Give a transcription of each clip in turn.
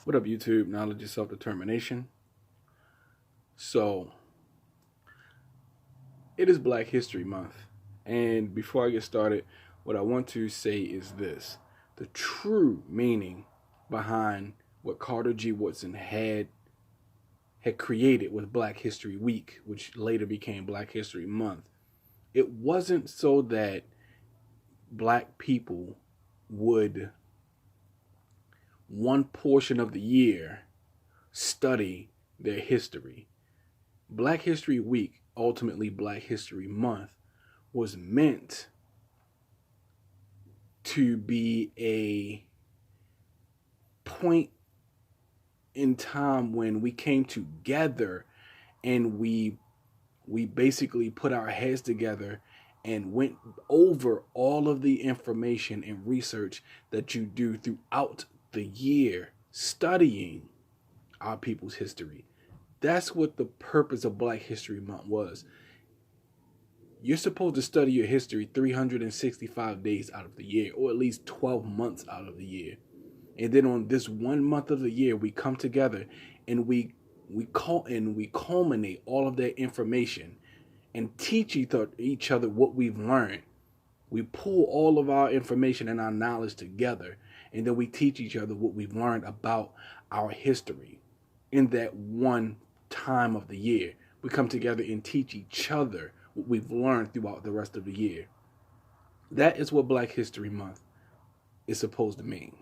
What up, YouTube? Knowledge is self-determination. So, it is Black History Month. And before I get started, what I want to say is this. The true meaning behind what Carter G. Woodson had created with Black History Week, which later became Black History Month. It wasn't so that black people would one portion of the year study their history. Black History Week, ultimately Black History Month, was meant to be a point in time when we came together and we basically put our heads together and went over all of the information and research that you do throughout the year studying our people's history. That's what the purpose of Black History Month was. You're supposed to study your history 365 days out of the year, or at least 12 months out of the year. And then on this 1 month of the year, we come together and we culminate all of that information and teach each other what we've learned. We pull all of our information and our knowledge together, and then we teach each other what we've learned about our history in that one time of the year. We come together and teach each other what we've learned throughout the rest of the year. That is what Black History Month is supposed to mean.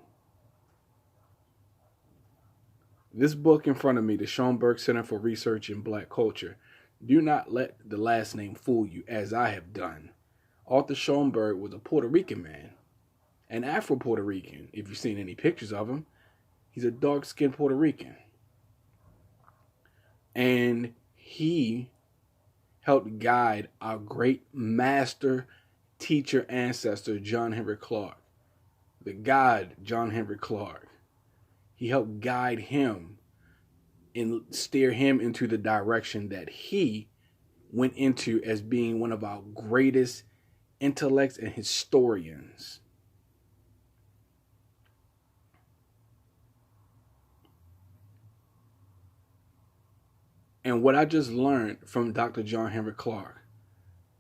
This book in front of me, the Schomburg Center for Research in Black Culture, do not let the last name fool you, as I have done. Arthur Schomburg was a Puerto Rican man, an Afro-Puerto Rican, if you've seen any pictures of him. He's a dark-skinned Puerto Rican. And he helped guide our great master, teacher, ancestor, John Henrik Clarke. The God, John Henrik Clarke. He helped guide him and steer him into the direction that he went into as being one of our greatest intellects and historians. And what I just learned from Dr. John Henrik Clarke,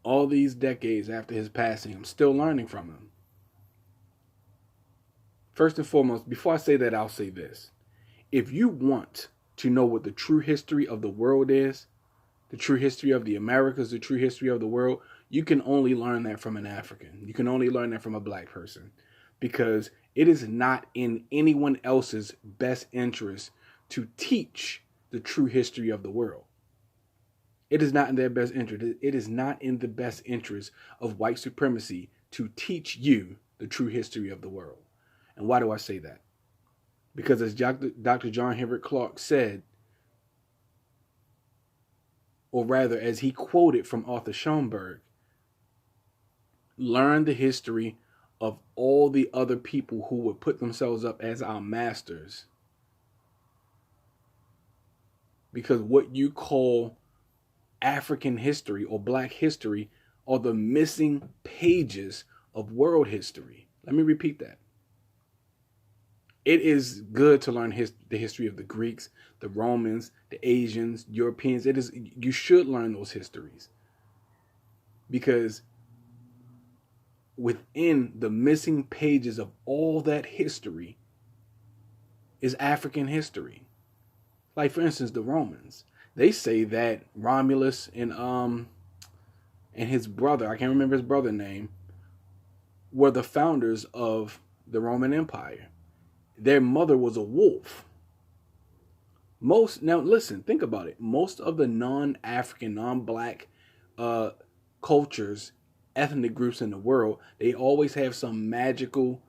all these decades after his passing, I'm still learning from him. First and foremost, before I say that, I'll say this. If you want to know what the true history of the world is, the true history of the Americas, the true history of the world, you can only learn that from an African. You can only learn that from a black person, because it is not in anyone else's best interest to teach the true history of the world. It is not in their best interest. It is not in the best interest of white supremacy to teach you the true history of the world. And why do I say that? Because as Dr. John Henrik Clarke said, or rather as he quoted from Arthur Schomburg, learn the history of all the other people who would put themselves up as our masters. Because what you call African history or black history are the missing pages of world history. Let me repeat that. It is good to learn the history of the Greeks, the Romans, the Asians, Europeans. You should learn those histories, because within the missing pages of all that history is African history. Like, for instance, the Romans. They say that Romulus and his brother, I can't remember his brother's name, were the founders of the Roman Empire. Their mother was a wolf. Now listen, think about it. Most of the non-African, non-black cultures, ethnic groups in the world, they always have some magical,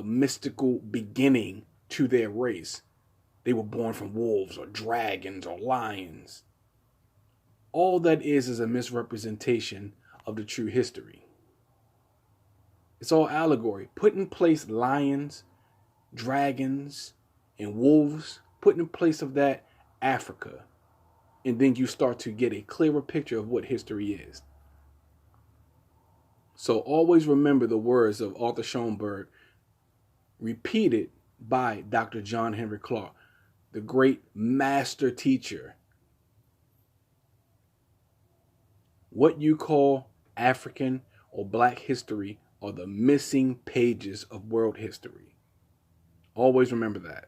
mystical beginning to their race. They were born from wolves or dragons or lions. All that is a misrepresentation of the true history. It's all allegory. Put in place lions, dragons, and wolves. Put in place of that Africa. And then you start to get a clearer picture of what history is. So always remember the words of Arthur Schomburg, repeated by Dr. John Henrik Clarke, the great master teacher. What you call African or Black history are the missing pages of world history. Always remember that.